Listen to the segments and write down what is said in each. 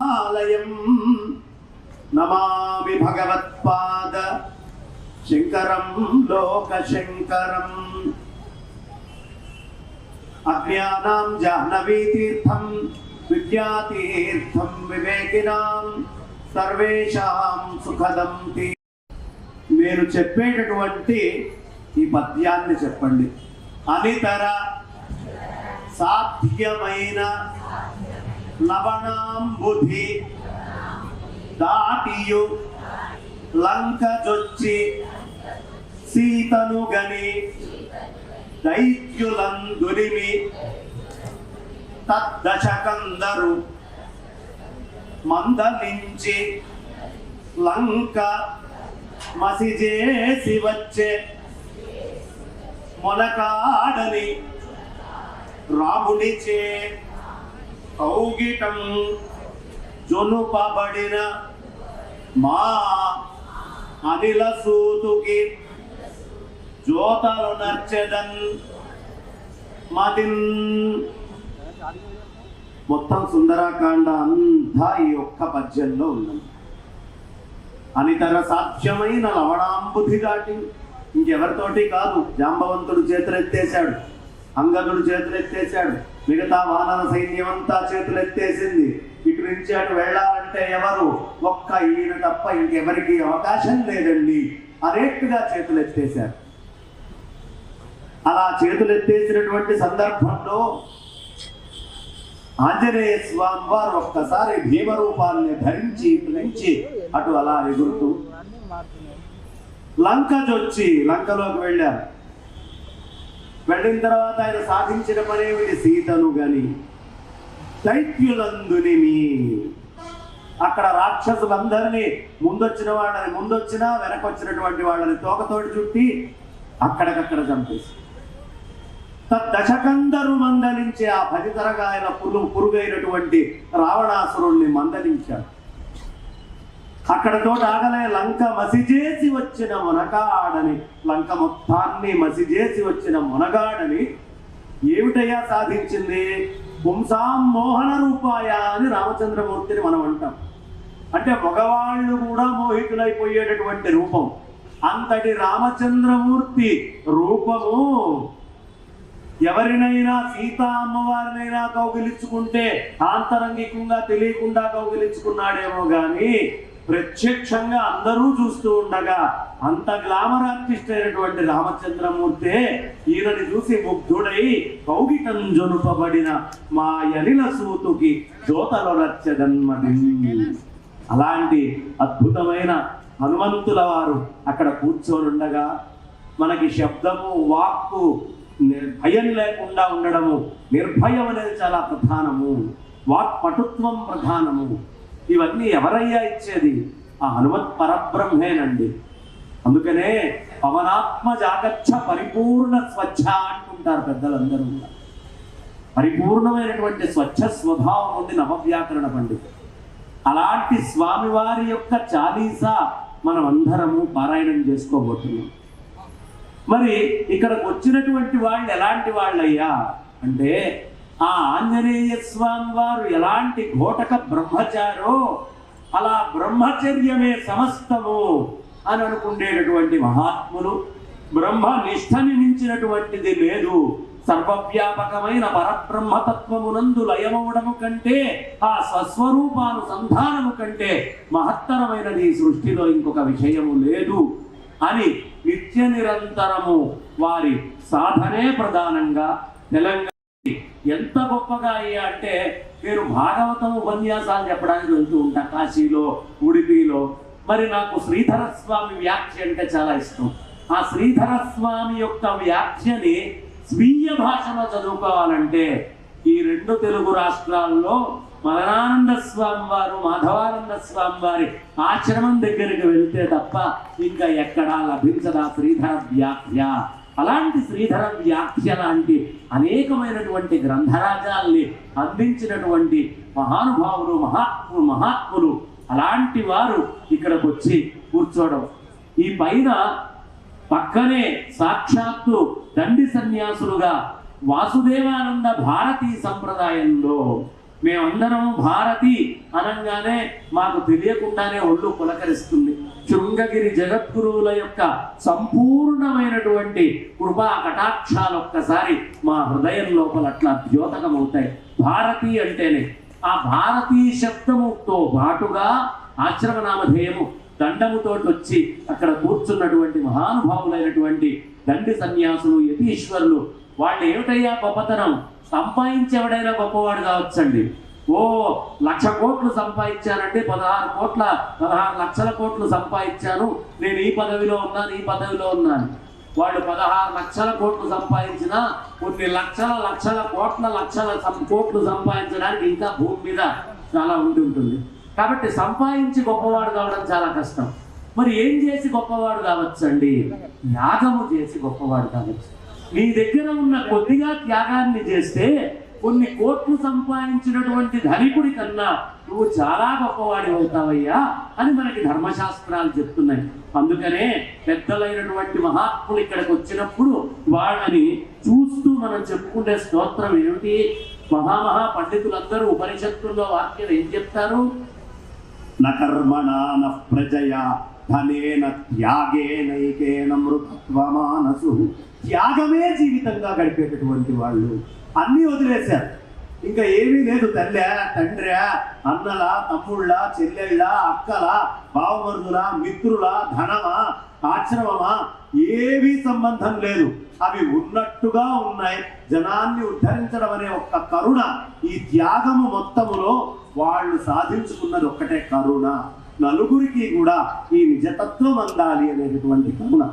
ఆలయం నమామి భగవత్పాద శంకరం లోకశంకరం. అజ్ఞానాం జాహ్నవీ తీర్థం విద్యాతీర్థం వివేకినాం సర్వేషాం సుఖదం. మీరు చెప్పేటటువంటి ఈ పద్యాన్ని చెప్పండి. అనితర సాధ్యమైన లవణాంబుధి దాటియు లంకజొచ్చి సీతను గని దైత్యులందురిమి తద్దశకందరు మందలించి లంక మసిజేసి వచ్చే మొలకాడని రామునిచే కౌగిటం జొనుపబడిన మా అనిల సూతుకి జ్యోతలు నర్చెదన్ మదిన్. మొత్తం సుందరాకాండ అంతా ఈ ఒక్క పద్యంలో ఉన్నది. అనితర సాధ్యమైన లవణాంబుధి దాటి ఇంకెవరితోటి కాదు. జాంబవంతుడు చేతులెత్తేశాడు, అంగదుడు చేతులెత్తేశాడు, మిగతా వానర సైన్యం అంతా చేతులెత్తేసింది. ఇటు నుంచి అటు వెళ్ళాలంటే ఎవరు? ఒక్క ఈయన తప్ప ఇంకెవరికి అవకాశం లేదండి అనేట్టుగా చేతులెత్తేశారు. అలా చేతులెత్తేసినటువంటి సందర్భంలో ఆంజనేయ స్వామి వారు ఒక్కసారి భీమరూపాన్ని ధరించి ఇటు నుంచి అటు అలా ఎగురుతూ లంకజొచ్చి లంకలోకి వెళ్ళారు. వెళ్ళిన తర్వాత ఆయన సాధించిన పనేమిటి? సీతను గని దైత్యులందునిమి. అక్కడ రాక్షసులందరినీ ముందొచ్చిన వాళ్ళని ముందొచ్చినా వెనకొచ్చినటువంటి వాళ్ళని తోకతోటి చుట్టి అక్కడికక్కడ చంపేసి దశకందరు మందలించి ఆ 10 తరగాయల పురుగైనటువంటి రావణాసురుణ్ణి మందలించాడు. అక్కడతో ఆగలే. లంక మసిజేసి వచ్చిన మునగాడని, లంక మొత్తాన్ని మసిజేసి వచ్చిన మునగాడని ఏమిటయ్యా సాధించింది? పుంసాం మోహన రూపాయ అని రామచంద్రమూర్తిని మనం అంటాం. అంటే మగవాళ్ళు కూడా మోహితులైపోయేటటువంటి రూపం. అంతటి రామచంద్రమూర్తి రూపము ఎవరినైనా సీతా అమ్మవారినైనా కౌగిలించుకుంటే ఆంతరంగికంగా తెలియకుండా కౌగిలించుకున్నాడేమో గాని ప్రత్యక్షంగా అందరూ చూస్తూ ఉండగా అంత గ్లామర్ ఆర్టిస్ట్ అయినటువంటి రామచంద్రమూర్తే ఈయనని చూసి ముగ్ధుడై కౌగిటం జొనుపబడిన మా యలిల సూతుకి జ్యోతలు రచ్చదన్మది. అలాంటి అద్భుతమైన హనుమంతుల వారు అక్కడ కూర్చోనుండగా మనకి శబ్దము, వాక్కు భయం లేకుండా ఉండడము, నిర్భయం అనేది చాలా ప్రధానము. వాక్ పటుత్వం ప్రధానము. ఇవన్నీ ఎవరయ్యా ఇచ్చేది? ఆ హనుమత్ పరబ్రహ్మేనండి. అందుకనే పవనాత్మ జాగచ్చ పరిపూర్ణ స్వచ్ఛ అంటుంటారు పెద్దలందరూ. పరిపూర్ణమైనటువంటి స్వచ్ఛ స్వభావం ఉంది నవవ్యాకరణ పండితుడు. అలాంటి స్వామివారి యొక్క చాలీసా మనం అందరము పారాయణం చేసుకోబోతున్నాం. మరి ఇక్కడికి వచ్చినటువంటి వాళ్ళు ఎలాంటి వాళ్ళయ్యా అంటే, ఆ ఆంజనేయ స్వామి వారు ఎలాంటి ఘోటక బ్రహ్మచారో అలా బ్రహ్మచర్యమే సమస్తము అని అనుకునేటటువంటి మహాత్ములు. బ్రహ్మ నిష్ఠని మించినటువంటిది లేదు. సర్వవ్యాపకమైన పరబ్రహ్మతత్వమునందు లయమవడము కంటే, ఆ స్వస్వరూపానుసంధానము కంటే మహత్తరమైనది సృష్టిలో ఇంకొక విషయము లేదు అని నిత్య నిరంతరము వారి సాధనే ప్రధానంగా తెలంగాణ ఎంత గొప్పగా అయ్యా అంటే, నేను భాగవతం ఉపన్యాసాలు చెప్పడానికి వెళ్తూ ఉంటా కాశీలో, ఉడిపిలో. మరి నాకు శ్రీధర స్వామి వ్యాఖ్య అంటే చాలా ఇష్టం. ఆ శ్రీధర స్వామి యొక్క వ్యాఖ్యని స్వీయ భాషలో చదువుకోవాలంటే ఈ 2 తెలుగు రాష్ట్రాల్లో మదనానంద స్వామి వారు, మాధవానంద స్వామి వారి ఆశ్రమం దగ్గరికి వెళ్తే తప్ప ఇంకా ఎక్కడా లభించదా శ్రీధర వ్యాఖ్య. అలాంటి శ్రీధర వ్యాఖ్య లాంటి అనేకమైనటువంటి గ్రంథరాజాల్ని అందించినటువంటి మహానుభావులు, మహాత్ములు అలాంటి వారు ఇక్కడికి వచ్చి కూర్చోవడం. ఈ పైన పక్కనే సాక్షాత్తు దండి సన్యాసులుగా వాసుదేవానంద భారతీ సంప్రదాయంలో మేమందరం భారతి అనగానే మాకు తెలియకుండానే ఒళ్ళు పులకరిస్తుంది. శృంగగిరి జగద్గురువుల యొక్క సంపూర్ణమైనటువంటి కృపా కటాక్షాలు ఒక్కసారి మా హృదయం లోపల అట్లా ద్యోతకమవుతాయి. భారతి అంటేనే ఆ భారతీ శబ్దముతో పాటుగా ఆశ్రమనామధేయము దండముతోటి వచ్చి అక్కడ కూర్చున్నటువంటి మహానుభావులైనటువంటి దండి సన్యాసులు, యతీశ్వరులు, వాళ్ళు ఏమిటయ్యా గొప్పతనం? సంపాదించేవాడైనా గొప్పవాడు కావచ్చండి. 1,00,000 కోట్లు సంపాదించానంటే 16 లక్షల కోట్లు సంపాదించాను, నేను ఈ పదవిలో ఉన్నాను. వాళ్ళు 16 లక్షల కోట్లు సంపాదించినా కొన్ని లక్షల కోట్లు సంపాదించడానికి ఇంకా భూమి మీద చాలా ఉంటుంది. కాబట్టి సంపాదించి గొప్పవాడు కావడం చాలా కష్టం. మరి ఏం చేసి గొప్పవాడు కావచ్చండి? త్యాగము చేసి గొప్పవాడు కావచ్చు. నీ దగ్గర ఉన్న కొద్దిగా త్యాగాన్ని చేస్తే కొన్ని కోట్లు సంపాదించినటువంటి ధనికుడి కన్నా నువ్వు చాలా గొప్పవాడి అవుతావయ్యా అని మనకి ధర్మశాస్త్రాలు చెప్తున్నాయి. అందుకనే పెద్దలైనటువంటి మహాత్ములు ఇక్కడికి వచ్చినప్పుడు వాళ్ళని చూస్తూ మనం చెప్పుకునే స్తోత్రం ఏమిటి? మహామహా పండితులందరూ ఉపనిషత్తుల్లో వాక్యం ఏం చెప్తారు? న కర్మణా న ప్రజయా ధనేన త్యాగేనైకేన మృతత్వమానసు. త్యాగమే జీవితంగా గడిపేటటువంటి వాళ్ళు అన్నీ వదిలేశారు. ఇంకా ఏమీ లేదు. తల్లా, తండ్రా, అన్నలా, తమ్ముళ్ళ, చెల్లెళ్ళ, అక్కల, బావమరుదుల, మిత్రుల, ధనమా, ఆశ్రమమా, ఏవీ సంబంధం లేదు. అవి ఉన్నట్టుగా ఉన్నాయి. జనాన్ని ఉద్ధరించడం అనే ఒక్క కరుణ, ఈ త్యాగము మొత్తములో వాళ్ళు సాధించుకున్నది ఒక్కటే కరుణ. నలుగురికి కూడా ఈ నిజతత్వం అందాలి అనేటటువంటి కరుణ.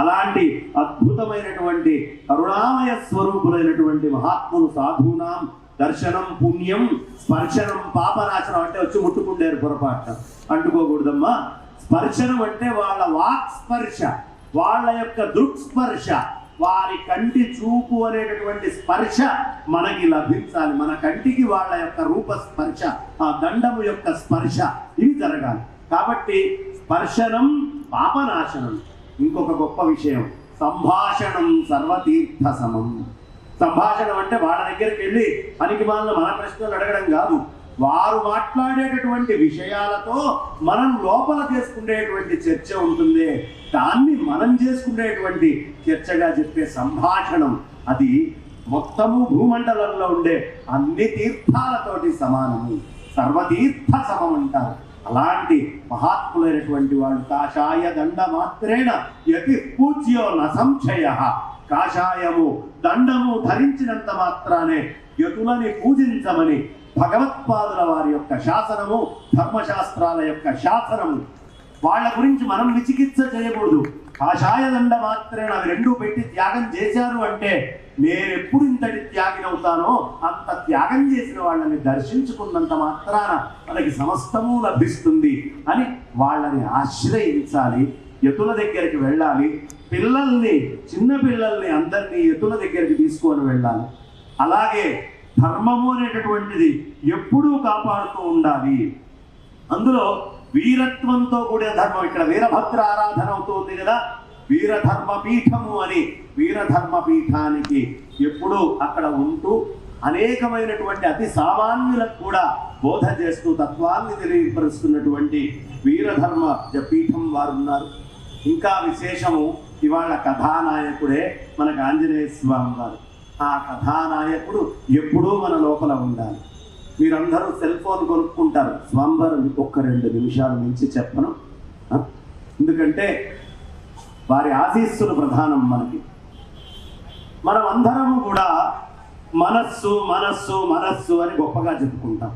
అలాంటి అద్భుతమైనటువంటి కరుణామయ స్వరూపులైనటువంటి మహాత్ములు సాధూనాం దర్శనం పుణ్యం స్పర్శనం పాపనాశనం. అంటే వచ్చి ముట్టుకుంటారు, పొరపాటు అంటుకోకూడదమ్మా. స్పర్శనం అంటే వాళ్ళ వాక్ స్పర్శ, వాళ్ళ యొక్క దృక్స్పర్శ, వారి కంటి చూపు అనేటటువంటి స్పర్శ మనకి లభించాలి. మన కంటికి వాళ్ళ యొక్క రూప స్పర్శ, ఆ దండము యొక్క స్పర్శ, ఇవి జరగాలి. కాబట్టి స్పర్శనం పాపనాశనం. ఇంకొక గొప్ప విషయం, సంభాషణం సర్వతీర్థ సమం. సంభాషణం అంటే వాళ్ళ దగ్గరికి వెళ్ళి పనికి మన ప్రశ్నలు అడగడం కాదు. వారు మాట్లాడేటటువంటి విషయాలతో మనం లోపల చేసుకునేటువంటి చర్చ ఉంటుంది, దాన్ని మనం చేసుకునేటువంటి చర్చగా చెప్పే సంభాషణం. అది మొత్తము భూమండలంలో ఉండే అన్ని తీర్థాలతోటి సమానము, సర్వతీర్థ సమం అంటారు. అలాంటి మహాత్ములైనటువంటి వాళ్ళు కాషాయ దండ మాత్రేణ యతి పూజ్యో న సంశయ. కాషాయము దండము ధరించినంత మాత్రానే యతులని పూజించమని భగవత్పాదుల వారి యొక్క శాసనము, ధర్మశాస్త్రాల యొక్క శాసనము. వాళ్ళ గురించి మనం విచికిత్స చేయకూడదు. కాషాయ దండ మాత్రేణ అవి రెండూ పెట్టి త్యాగం చేశారు అంటే నేనెప్పుడు ఇంతటి త్యాగినవుతానో అంత త్యాగం చేసిన వాళ్ళని దర్శించుకున్నంత మాత్రాన మనకి సమస్తము లభిస్తుంది అని వాళ్ళని ఆశ్రయించాలి. యతుల దగ్గరికి వెళ్ళాలి. పిల్లల్ని, చిన్న పిల్లల్ని అందరినీ యతుల దగ్గరికి తీసుకొని వెళ్ళాలి. అలాగే ధర్మము అనేటటువంటిది ఎప్పుడూ కాపాడుతూ ఉండాలి. అందులో వీరత్వంతో కూడిన ధర్మం. ఇక్కడ వీరభద్ర ఆరాధన అవుతుంది కదా, వీరధర్మ పీఠము అని. వీరధర్మ పీఠానికి ఎప్పుడూ అక్కడ ఉంటూ అనేకమైనటువంటి అతి సామాన్యులకు కూడా బోధ చేస్తూ తత్వాన్ని తెలియపరుస్తున్నటువంటి వీరధర్మ పీఠం వారు ఉన్నారు. ఇంకా విశేషము, ఇవాళ కథానాయకుడే మనకు ఆంజనేయ స్వామి వారు. ఆ కథానాయకుడు ఎప్పుడూ మన లోపల ఉండాలి. మీరందరూ సెల్ ఫోన్ కొనుక్కుంటారు. స్వామివారు ఒక్క 2 నిమిషాల నుంచి చెప్పను, ఎందుకంటే వారి ఆశీస్సులు ప్రధానం మనకి. మనం అందరము కూడా మనస్సు మనస్సు మనస్సు అని గొప్పగా చెప్పుకుంటాం.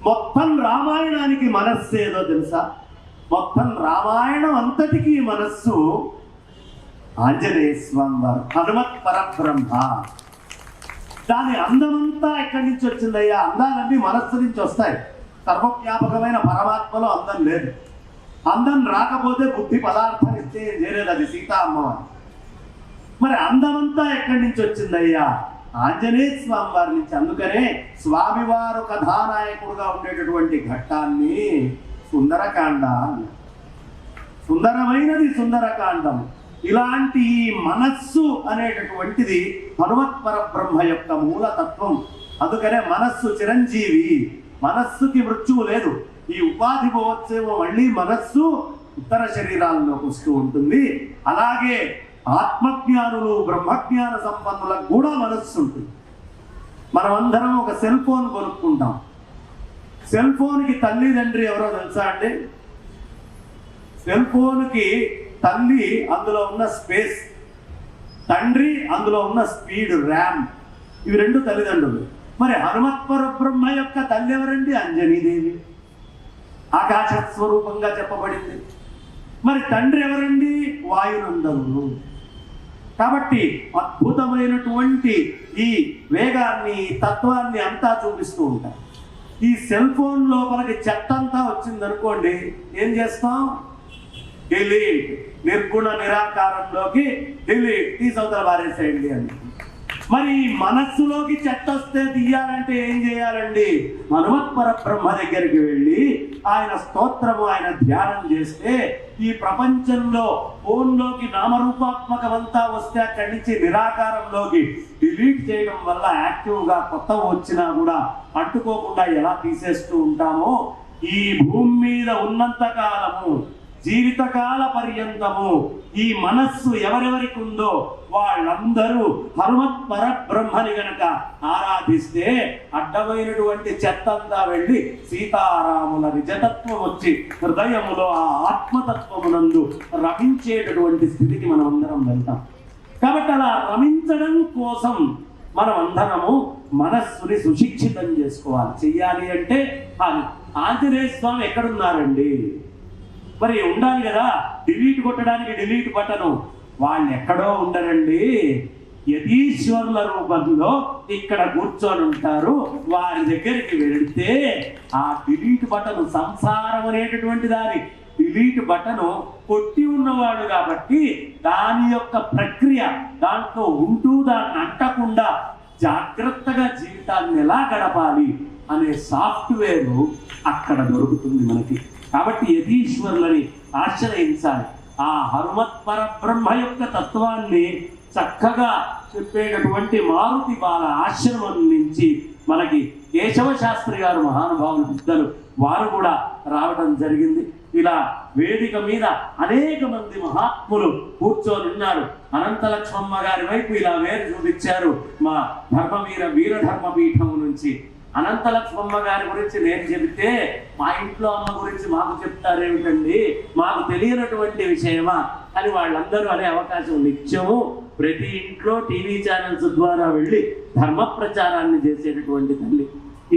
మొత్తం రామాయణానికి మనస్సు ఏదో తెలుసా? మొత్తం రామాయణం అంతటికీ మనస్సు ఆంజనేయ స్వామి వారు, హనుమత్ పరబ్రహ్మ. దాని అందమంతా ఎక్కడి నుంచి వచ్చిందయ్యా? అందాలన్నీ మనస్సు నుంచి వస్తాయి. సర్వవ్యాపకమైన పరమాత్మలో అందం లేదు. అందం రాకపోతే బుద్ధి పదార్థం ఇస్తే ఏం చేయలేదు. అది సీతా అమ్మవారు. మరి అందమంతా ఎక్కడి నుంచి వచ్చిందయ్యా? ఆంజనేయ స్వామి వారి నుంచి. అందుకనే స్వామివారు కథానాయకుడుగా ఉండేటటువంటి ఘట్టాన్ని సుందరకాండ అన్నారు. సుందరమైనది సుందరకాండం. ఇలాంటి మనస్సు అనేటటువంటిది హనుమత్ పరబ్రహ్మ యొక్క మూలతత్వం. అందుకనే మనస్సు చిరంజీవి, మనస్సుకి మృత్యువు లేదు. ఈ ఉపాధి పోవచ్చేమో మళ్ళీ మనస్సు ఇతర శరీరాల్లోకి వస్తూ ఉంటుంది. అలాగే ఆత్మజ్ఞానులు బ్రహ్మజ్ఞాన సంపన్నులకు కూడా మనస్సు ఉంటుంది. మనమందరం ఒక సెల్ ఫోన్ కొనుక్కుంటాం. సెల్ ఫోన్కి తల్లి తండ్రి ఎవరో తెలుసా అండి? సెల్ ఫోన్కి తల్లి అందులో ఉన్న స్పేస్, తండ్రి అందులో ఉన్న స్పీడ్, ర్యామ్, ఇవి రెండు తల్లిదండ్రులు. మరి హనుమత్ పరబ్రహ్మ యొక్క తల్లి ఎవరండి? అంజనీదేవి, ఆకాశ స్వరూపంగా చెప్పబడింది. మరి తండ్రి ఎవరండి? వాయునందనుడు. కాబట్టి అద్భుతమైనటువంటి ఈ వేగాన్ని, తత్వాన్ని అంతా చూపిస్తూ ఉంటారు. ఈ సెల్ ఫోన్ లోపలికి చెత్త అంతా వచ్చిందనుకోండి, ఏం చేస్తాం? డిలీట్, నిర్గుణ నిరాకారంలోకి డిలీట్, తీసవతల వారేసేయండి అని. మరి మనస్సులోకి చెత్త వస్తే తీయాలంటే ఏం చేయాలండి? హనుమత్ పరబ్రహ్మ దగ్గరికి వెళ్ళి ఆయన స్తోత్రము, ఆయన ధ్యానం చేస్తే ఈ ప్రపంచంలో ఫోన్లోకి నామరూపాత్మకమంతా వస్తే అక్కడి నుంచి నిరాకారంలోకి డిలీట్ చేయడం వల్ల యాక్టివ్గా కొత్త వచ్చినా కూడా అడ్డుకోకుండా ఎలా తీసేస్తూ ఉంటామో, ఈ భూమి మీద ఉన్నంత కాలము, జీవితకాల పర్యంతము ఈ మనస్సు ఎవరెవరికి ఉందో వాళ్ళందరూ హనుమత్ పరబ్రహ్మని గనక ఆరాధిస్తే అడ్డమైనటువంటి చెత్తంతా వెళ్ళి సీతారాముల నిజతత్వం వచ్చి హృదయములో ఆ ఆత్మతత్వమునందు రమించేటటువంటి స్థితికి మనం అందరం వెళ్తాం. కాబట్టి అలా రమించడం కోసం మనం అందరము మనస్సుని సుశిక్షితం చేసుకోవాలి. చెయ్యాలి అంటే ఆంజనేయ స్వామి ఎక్కడున్నారండి? మరి ఉండాలి కదా, డిలీట్ కొట్టడానికి డిలీట్ బటను. వాళ్ళు ఎక్కడో ఉండరండి, యతీశ్వరుల రూపంలో ఇక్కడ కూర్చొని ఉంటారు. వారి దగ్గరికి వెళితే ఆ డిలీట్ బటను, సంసారం అనేటటువంటి దాని డిలీట్ బటను కొట్టి ఉన్నవాడు కాబట్టి దాని యొక్క ప్రక్రియ, దాంట్లో ఉంటూ దాన్ని అంటకుండా జాగ్రత్తగా జీవితాన్ని ఎలా గడపాలి అనే సాఫ్ట్వేర్ అక్కడ దొరుకుతుంది మనకి. కాబట్టి యతీశ్వరులని ఆశ్రయించాలి. ఆ హనుమత్ పరబ్రహ్మ యొక్క తత్వాన్ని చక్కగా చెప్పేటటువంటి మారుతి బాల ఆశ్రమం నుంచి మనకి కేశవ శాస్త్రి గారు మహానుభావులు పెద్దలు వారు కూడా రావడం జరిగింది. ఇలా వేదిక మీద అనేక మంది మహాత్ములు కూర్చొని ఉన్నారు. అనంతలక్ష్మమ్మ గారి వైపు ఇలా వేరు చూపించారు మా వీరధర్మపీఠం నుంచి. అనంతలక్ష్మమ్మ గారి గురించి నేను చెబితే మా ఇంట్లో అమ్మ గురించి మాకు చెప్తారేమిటండి, మాకు తెలియనటువంటి విషయమా అని వాళ్ళందరూ అనే అవకాశం నిత్యము ప్రతి ఇంట్లో టీవీ ఛానల్స్ ద్వారా వెళ్ళి ధర్మ ప్రచారాన్ని చేసేటటువంటి తల్లి.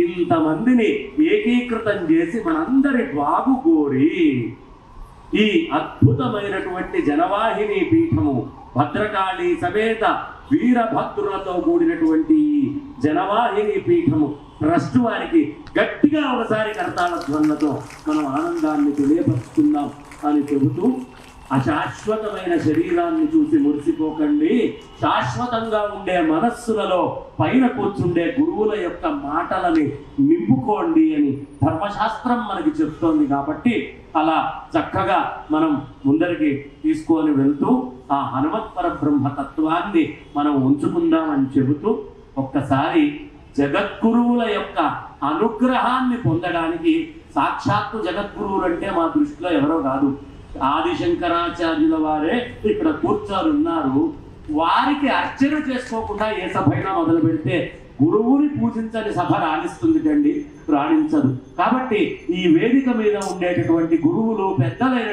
ఇంతమందిని ఏకీకృతం చేసి మనందరి బాగు కోరి ఈ అద్భుతమైనటువంటి జనవాహిని పీఠము భద్రకాళి సమేత వీరభద్రులతో కూడినటువంటి జనవాహిని పీఠము ట్రస్ట్ వారికి గట్టిగా ఒకసారి కరతాళ ధ్వనులతో మనం ఆనందాన్ని తెలియపరుచుకుందాం అని చెబుతూ, అశాశ్వతమైన శరీరాన్ని చూసి మురిసిపోకండి, శాశ్వతంగా ఉండే మనస్సులలో పైన కూర్చుండే గురువుల యొక్క మాటలని నింపుకోండి అని ధర్మశాస్త్రం మనకి చెప్తోంది. కాబట్టి అలా చక్కగా మనం ముందరికి తీసుకొని వెళ్తూ ఆ హనుమత్ పరబ్రహ్మ తత్వాన్ని మనం ఉంచుకుందామని చెబుతూ, ఒక్కసారి జగద్గురువుల యొక్క అనుగ్రహాన్ని పొందడానికి, సాక్షాత్తు జగద్గురువులు అంటే మా దృష్టిలో ఎవరో కాదు, ఆదిశంకరాచార్యుల వారే ఇక్కడ కూర్చొని ఉన్నారు. వారికి అర్చన చేసుకోకుండా ఏ సభైనా మొదలు పెడితే గురువుని పూజించని సభ రాణిస్తుంది, రాణించదు. కాబట్టి ఈ వేదిక మీద ఉండేటటువంటి గురువులు పెద్దలైన